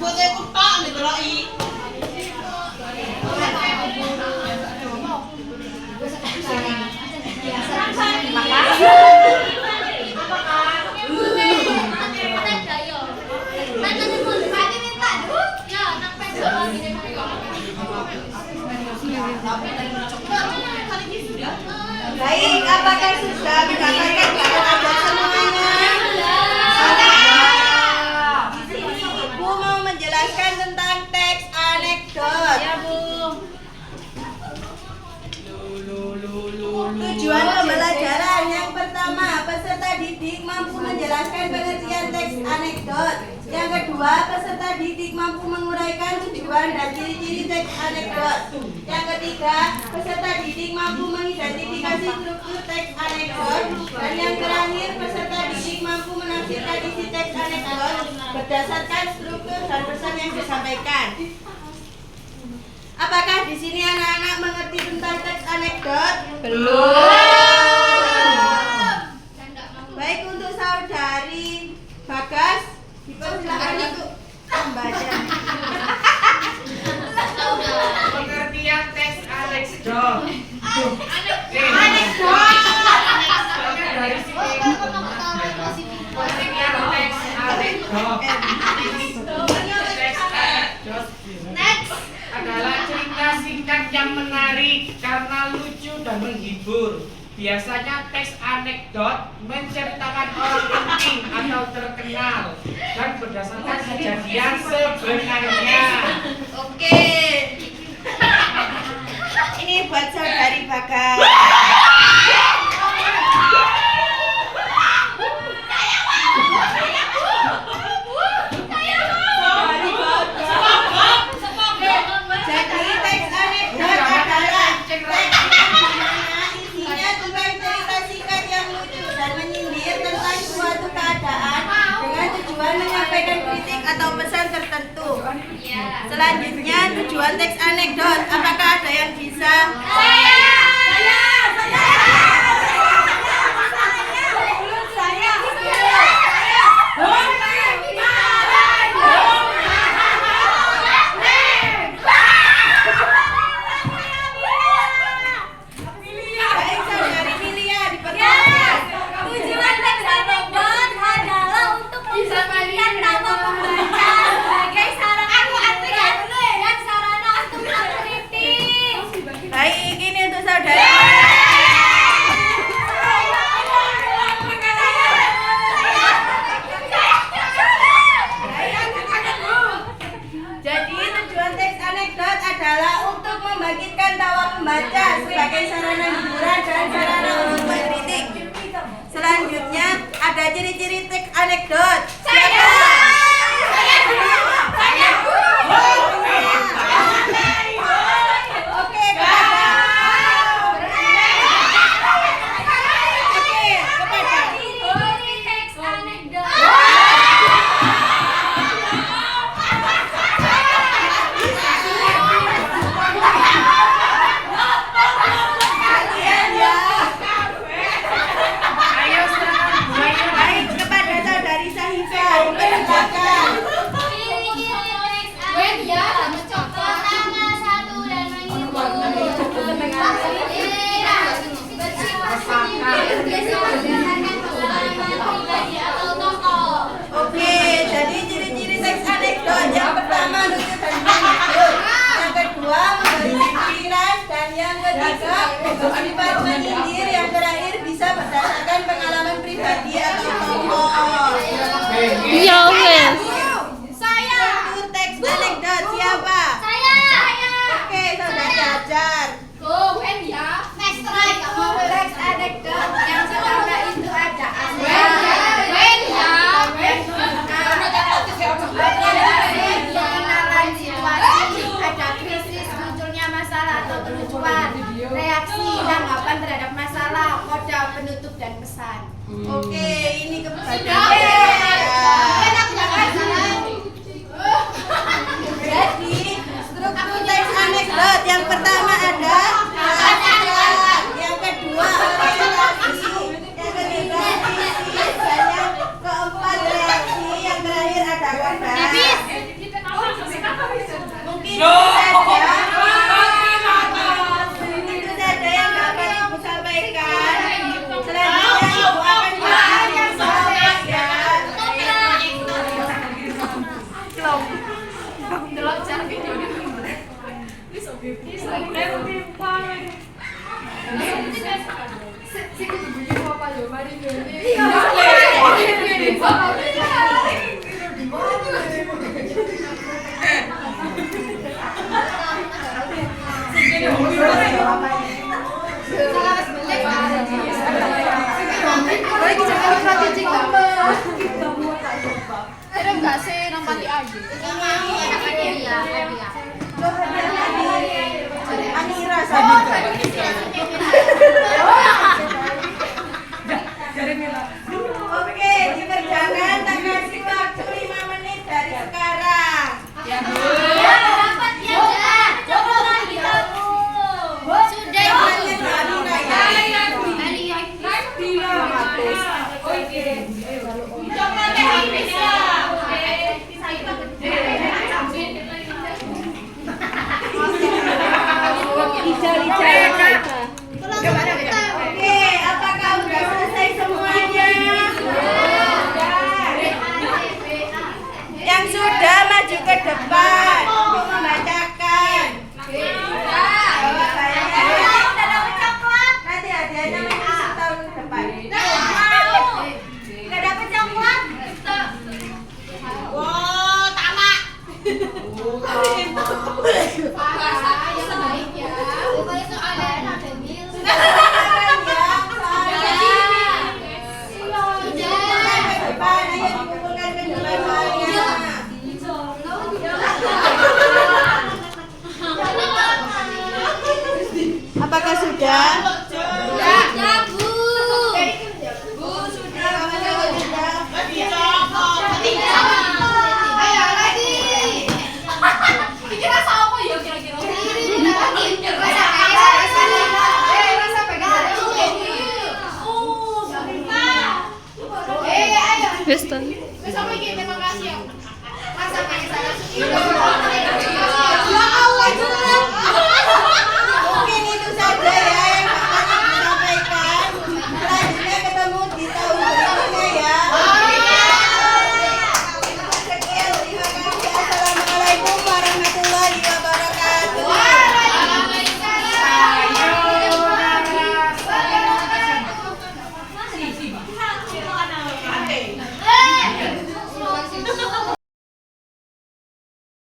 Buat aku tak nih berai. Baik, apakah sudah mendapatkan bahan semuanya? Bu mau menjelaskan tentang teks anekdot. Ya, Bu. Tujuan pembelajaran yang pertama, peserta didik mampu menjelaskan pengertian teks anekdot. Yang kedua, peserta didik mampu menguraikan tujuan dan ciri-ciri teks anekdot. Yang ketiga, peserta didik mampu mengidentifikasi struktur teks anekdot. Dan yang terakhir, peserta didik mampu menafsirkan isi teks anekdot berdasarkan struktur dan pesan yang disampaikan. Apakah di sini anak-anak mengerti tentang teks anekdot? Baik, untuk saudari Bagas, dipersilakan untuk membaca. Pengertian teks anekdot. Anekdot. Dari sini. Pengertian teks anekdot. Teks anekdot adalah cerita singkat yang menarik karena lucu dan menghibur. Biasanya teks anekdot menceritakan orang penting atau terkenal dan berdasarkan kejadian sebenarnya. Oke. Ini buat saudari Bagas. Jadi teks anekdot adalah teks isinya tentang cerita singkat yang lucu dan menyindir tentang suatu keadaan dengan tujuan menyampaikan kritik atau pesan tertentu. Selanjutnya tujuan teks anekdot. Apakah ada yang bisa? Baik, saudari Milia, dipersilakan. Tujuan teks anekdot adalah untuk memberikan nama pembaca sebagai sarana dan sarana untuk mengkritik. Baik, ini untuk saudari. Jadi tujuan teks anekdot adalah untuk membangkitkan tawa pembaca sebagai sarana hiburan dan sarana untuk mengkritik. Selanjutnya ada ciri-ciri teks anekdot. Oke, kepada. Oke, kepada. Ciri teks anekdot. Kalian ya. Ayo silakan Bu Ayu. Baik, kepada saudari Sahifa, dipersilakan. Pertama, satu dan menghibur. Oke, jadi ciri-ciri teks anekdot yang pertama lucu dan menghibur, yang kedua memberi pikiran, dan yang ketiga bersifat menyindir, yang terakhir bisa berdasarkan pengalaman pribadi atau tokoh. Iya, wes. Untuk teks anekdot siapa? Oke, saudari Hajar. Teks anekdot yang pertama itu ada pengenalan situasi, ada krisis, munculnya masalah atau kelucuan, reaksi, tanggapan terhadap masalah, kode penutup dan pesan. Oke, ini kepada Jadi struktur teks anekdot yang pertama ada keasikan, yang kedua orientasi, yang ketiga isi, dan yang keempat reaksi. Enggak sih, nampati aja. Enggak mau, hadiah. Anira sama. Oke, dikerjakan tak kasih waktu 5 menit dari sekarang. Ya, dapat ya, sudah Oke, apakah udah selesai semuanya? Yang sudah maju ke depan untuk membacakan. Nanti hadiahnya masih tahun depan. Nggak dapat coklat? Wow, tamak. Apakah sudah? Wis to. Terima kasih ya. Rasa kayak saya.